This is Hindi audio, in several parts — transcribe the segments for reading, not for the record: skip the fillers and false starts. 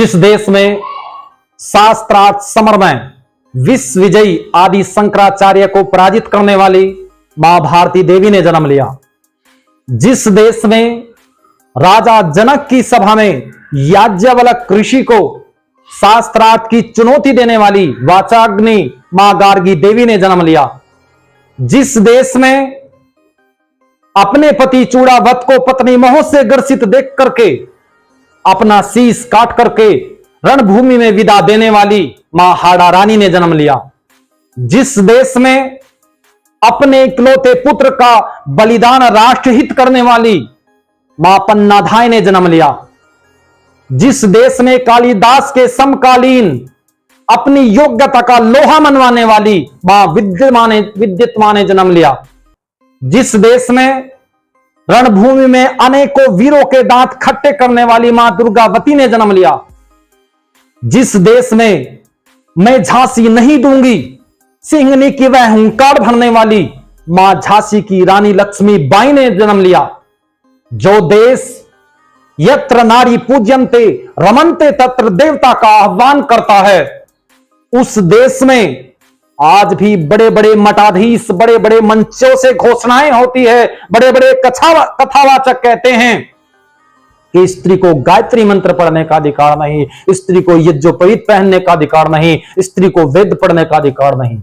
जिस देश में शास्त्रार्थ समर में विश्व विजयी आदि शंकराचार्य को पराजित करने वाली मां भारती देवी ने जन्म लिया, जिस देश में राजा जनक की सभा में याज्ञवल्क्य ऋषि को शास्त्रार्थ की चुनौती देने वाली वाचाग्नि मां गार्गी देवी ने जन्म लिया, जिस देश में अपने पति चूड़ावत को पत्नी मोह से ग्रसित देख करके अपना शीश काट करके रणभूमि में विदा देने वाली मां हाड़ा रानी ने जन्म लिया, जिस देश में अपने इकलौते पुत्र का बलिदान राष्ट्रहित करने वाली मां पन्नाधाय ने जन्म लिया, जिस देश में कालिदास के समकालीन अपनी योग्यता का लोहा मनवाने वाली मां विद्युत्मा ने जन्म लिया, जिस देश में रणभूमि में अनेकों वीरों के दांत खट्टे करने वाली मां दुर्गावती ने जन्म लिया, जिस देश में मैं झांसी नहीं दूंगी सिंहनी की वह हुंकार भरने वाली मां झांसी की रानी लक्ष्मीबाई ने जन्म लिया, जो देश यत्र नारी पूज्यन्ते रमन्ते तत्र देवता का आह्वान करता है, उस देश में आज भी बड़े बड़े मठाधीश बड़े बड़े मंचों से घोषणाएं होती है, बड़े बड़े कथावाचक कहते हैं कि स्त्री को गायत्री मंत्र पढ़ने का अधिकार नहीं, स्त्री को यज्ञोपवीत पहनने का अधिकार नहीं, स्त्री को वेद पढ़ने का अधिकार नहीं।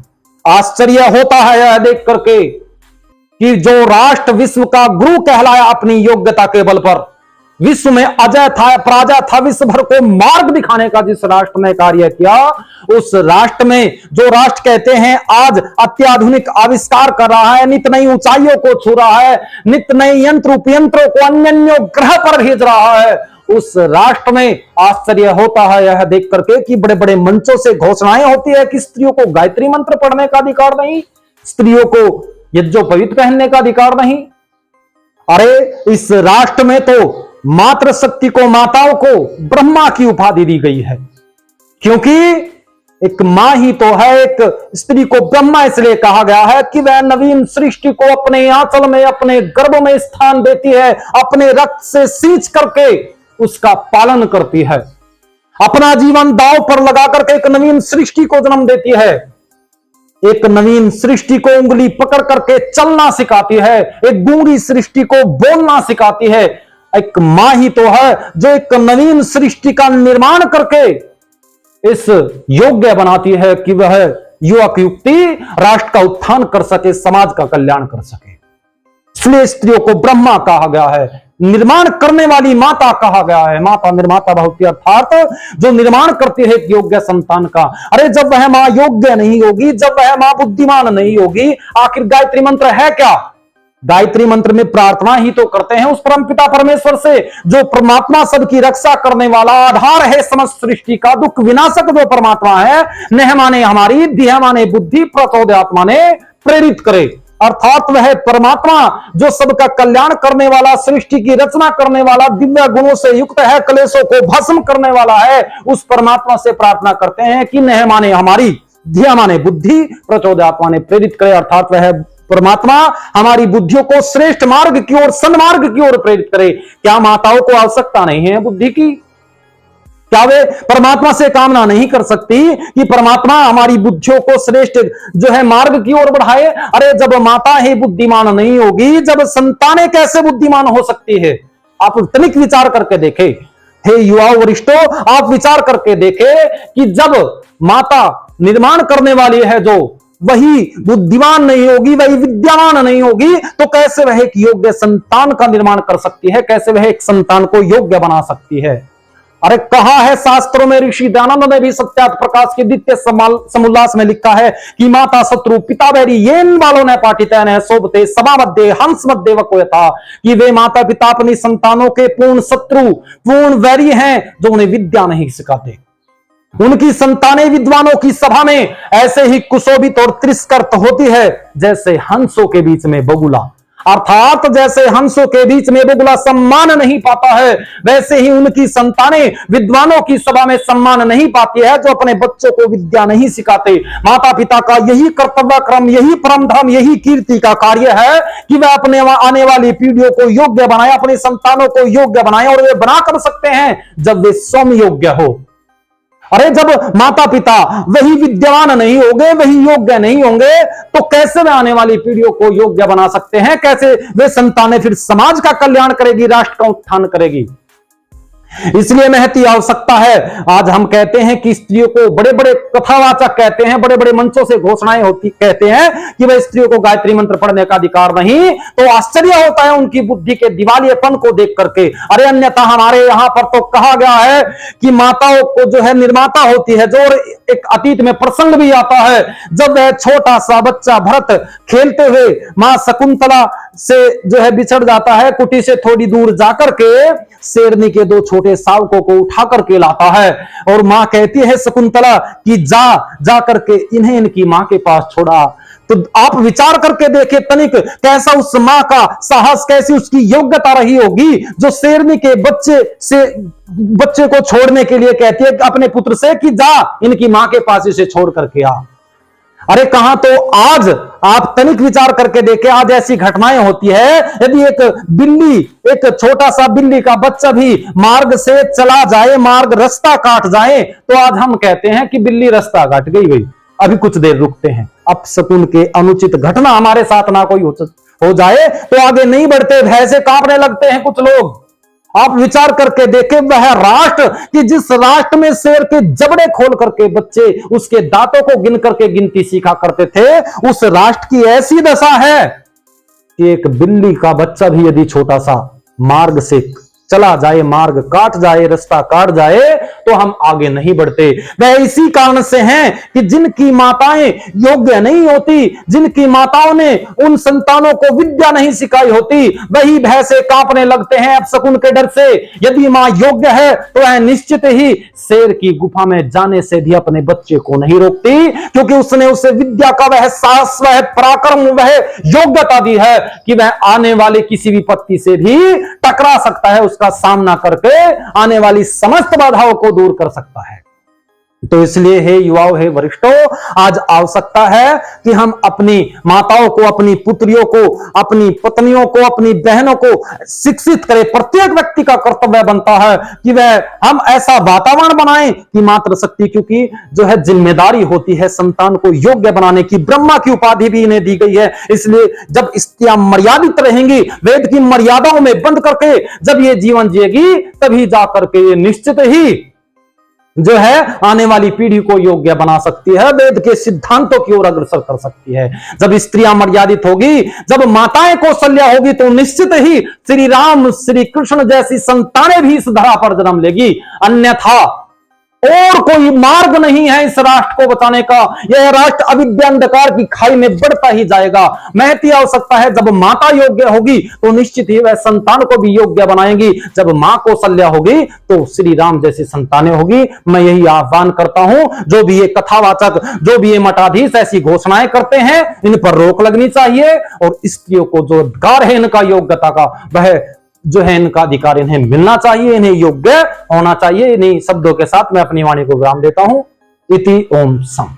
आश्चर्य होता है यह देख करके कि जो राष्ट्र विश्व का गुरु कहलाया अपनी योग्यता के बल पर, विश्व में अजय था पराजय था, विश्व भर को मार्ग दिखाने का जिस राष्ट्र ने कार्य किया, उस राष्ट्र में जो राष्ट्र कहते हैं आज अत्याधुनिक आविष्कार कर रहा है, नित नई ऊंचाइयों को छू रहा है, नित नई यंत्रों को अन्य ग्रह पर भेज रहा है, उस राष्ट्र में आश्चर्य होता है यह देख करके कि बड़े बड़े मंचों से घोषणाएं होती है कि स्त्रियों को गायत्री मंत्र पढ़ने का अधिकार नहीं, स्त्रियों को यज्ञोपवीत पहनने का अधिकार नहीं। अरे इस राष्ट्र में तो मातृ शक्ति को, माताओं को ब्रह्मा की उपाधि दी गई है, क्योंकि एक मां ही तो है, एक स्त्री को ब्रह्मा इसलिए कहा गया है कि वह नवीन सृष्टि को अपने आंचल में अपने गर्भ में स्थान देती है, अपने रक्त से सींच करके उसका पालन करती है, अपना जीवन दांव पर लगा करके एक नवीन सृष्टि को जन्म देती है, एक नवीन सृष्टि को उंगली पकड़ करके चलना सिखाती है, एक गूंगी सृष्टि को बोलना सिखाती है। एक मां ही तो है जो एक नवीन सृष्टि का निर्माण करके इस योग्य बनाती है कि वह युवक युवती राष्ट्र का उत्थान कर सके, समाज का कल्याण कर सके। इसलिए स्त्रियों को ब्रह्मा कहा गया है, निर्माण करने वाली माता कहा गया है, माता निर्माता बहुती, अर्थात जो निर्माण करती है योग्य संतान का। अरे जब वह मां योग्य नहीं होगी, जब वह मां बुद्धिमान नहीं होगी, आखिर गायत्री मंत्र है क्या? गायत्री मंत्र में प्रार्थना ही तो करते हैं उस परमपिता परमेश्वर से जो परमात्मा सबकी रक्षा करने वाला, आधार है समस्त सृष्टि का, दुख विनाशक जो परमात्मा है। नेह माने हमारी, देह माने बुद्धि, प्रचोदयात् माने प्रेरित करे, अर्थात वह परमात्मा जो सबका कल्याण करने वाला, सृष्टि की रचना करने वाला, दिव्य गुणों से युक्त है, कलेशों को भस्म करने वाला है, उस परमात्मा से प्रार्थना करते हैं कि नेह माने हमारी, देह माने बुद्धि, प्रचोदयात् माने प्रेरित करे, अर्थात वह परमात्मा हमारी बुद्धियों को श्रेष्ठ मार्ग की ओर, सन्मार्ग की ओर प्रेरित करे। क्या माताओं को आवश्यकता नहीं है बुद्धि की? क्या वे परमात्मा से कामना नहीं कर सकती कि परमात्मा हमारी बुद्धियों को श्रेष्ठ जो है मार्ग की ओर बढ़ाए? अरे जब माता ही बुद्धिमान नहीं होगी, जब संतानें कैसे बुद्धिमान हो सकती है? आप तनिक विचार करके देखें, हे युवा वरिष्ठों, आप विचार करके देखें कि जब माता निर्माण करने वाली है जो वही बुद्धिमान नहीं होगी, वही विद्यावान नहीं होगी, तो कैसे वह एक योग्य संतान का निर्माण कर सकती है, कैसे वह एक संतान को योग्य बना सकती है? अरे कहा है शास्त्रों में, ऋषि दयानंद ने भी सत्यार्थ प्रकाश के द्वितीय समुल्लास में लिखा है कि माता शत्रु पिता बैरी येन बालों ने पाठितैन है शोभते सभा मध्य हंस मध्य वको यथा, कि वे माता पिता अपनी संतानों के पूर्ण शत्रु, पूर्ण वैरी हैं जो उन्हें विद्या नहीं सिखाते। उनकी संतानें विद्वानों की सभा में ऐसे ही कुशोभित और तिरस्कृत होती है जैसे हंसों के बीच में बगुला, अर्थात जैसे हंसों के बीच में बगुला सम्मान नहीं पाता है, वैसे ही उनकी संतानें विद्वानों की सभा में सम्मान नहीं पाती है जो अपने बच्चों को विद्या नहीं सिखाते। माता पिता का यही कर्तव्य क्रम, यही परम धर्म, यही कीर्ति का कार्य है कि वह अपने आने वाली पीढ़ियों को योग्य बनाए, अपने संतानों को योग्य बनाए, और वे बना कर सकते हैं जब वे स्वयं योग्य हो। अरे जब माता पिता वही विद्यावान नहीं होंगे, वही योग्य नहीं होंगे, तो कैसे वे आने वाली पीढ़ियों को योग्य बना सकते हैं? कैसे वे संतानें फिर समाज का कल्याण करेगी, राष्ट्र का उत्थान करेगी? इसलिए महती आवश्यकता है। आज हम कहते हैं कि स्त्रियों को, बड़े बड़े कथावाचक कहते हैं, बड़े बड़े मंचों से घोषणाएं होती, कहते हैं कि वह स्त्रियों को गायत्री मंत्र पढ़ने का अधिकार नहीं, तो आश्चर्य होता है उनकी बुद्धि के दिवालियेपन को देख करके। अरे अन्यथा हमारे यहां पर तो कहा गया है कि माताओं को जो है निर्माता होती है, जो एक अतीत में प्रसंग भी आता है, जब वह छोटा सा बच्चा भरत खेलते हुए मां शकुंतला से जो है बिछड़ जाता है, कुटी से थोड़ी दूर जाकर के शेरनी के दो छोटे शावकों को उठा करके लाता है, और मां कहती है शकुंतला कि जा करके इन्हें इनकी मां के पास छोड़ा। तो आप विचार करके देखें तनिक, कैसा उस मां का साहस, कैसी उसकी योग्यता रही होगी, जो शेरनी के बच्चे को छोड़ने के लिए कहती है अपने पुत्र से कि जा इनकी मां के पास इसे छोड़ करके आ। अरे कहां तो आज आप तनिक विचार करके देखें, आज ऐसी घटनाएं होती है, यदि एक छोटा सा बिल्ली का बच्चा भी मार्ग से चला जाए, मार्ग रास्ता काट जाए, तो आज हम कहते हैं कि बिल्ली रास्ता काट गई, अभी कुछ देर रुकते हैं, अपशकुन के अनुचित घटना हमारे साथ ना कोई हो जाए तो आगे नहीं बढ़ते, भय से कांपने लगते हैं कुछ लोग। आप विचार करके देखें, वह राष्ट्र कि जिस राष्ट्र में शेर के जबड़े खोल करके बच्चे उसके दांतों को गिन करके गिनती सीखा करते थे, उस राष्ट्र की ऐसी दशा है कि एक बिल्ली का बच्चा भी यदि छोटा सा मार्ग से चला जाए, मार्ग काट जाए, रास्ता काट जाए, तो हम आगे नहीं बढ़ते। वह इसी कारण से हैं कि जिनकी माताएं योग्य नहीं होती, जिनकी माताओं ने उन संतानों को विद्या नहीं सिखाई होती, वही भय से कांपने लगते हैं अपशकुन के डर से। यदि मां योग्य है तो वह निश्चित ही शेर की गुफा में जाने से भी अपने बच्चे को नहीं रोकती, क्योंकि उसने उसे विद्या का वह साहस, वह पराक्रम, वह योग्यता दी है कि वह आने वाले किसी विपत्ति से भी टकरा सकता है, का सामना करके आने वाली समस्त बाधाओं को दूर कर सकता है। तो इसलिए हे युवाओं, हे वरिष्ठों, आज आवश्यकता है कि हम अपनी माताओं को, अपनी पुत्रियों को, अपनी पत्नियों को, अपनी बहनों को शिक्षित करें। प्रत्येक व्यक्ति का कर्तव्य बनता है कि वह हम ऐसा वातावरण बनाएं कि मातृशक्ति, क्योंकि जो है जिम्मेदारी होती है संतान को योग्य बनाने की, ब्रह्मा की उपाधि भी इन्हें दी गई है। इसलिए जब स्त्रियां मर्यादित रहेंगी, वेद की मर्यादाओं में बंद करके जब ये जीवन जिएगी, तभी जाकर के ये निश्चित ही जो है आने वाली पीढ़ी को योग्य बना सकती है, वेद के सिद्धांतों की ओर अग्रसर कर सकती है। जब स्त्रियां मर्यादित होगी, जब माताएं कौशल्या होगी, तो निश्चित ही श्री राम, श्री कृष्ण जैसी संतानें भी इस धरा पर जन्म लेगी। अन्यथा और कोई मार्ग नहीं है इस राष्ट्र को बचाने का। यह राष्ट्र अविद्या अंधकार की खाई में बढ़ता ही जाएगा। महती आवश्यकता है, जब माता योग्य होगी तो निश्चित ही वह संतान को भी योग्य बनाएगी। जब मां कौशल्या होगी तो श्री राम जैसी संतानें होगी। मैं यही आह्वान करता हूं, जो भी ये कथावाचक, जो भी ये मठाधीश ऐसी घोषणाएं करते हैं, इन पर रोक लगनी चाहिए, और स्त्रियों को जो अधिकार है इनका योग्यता का, वह जो है इनका अधिकार इन्हें मिलना चाहिए, इन्हें योग्य होना चाहिए। इन्हीं शब्दों के साथ मैं अपनी वाणी को विराम देता हूं। इति ओम सम।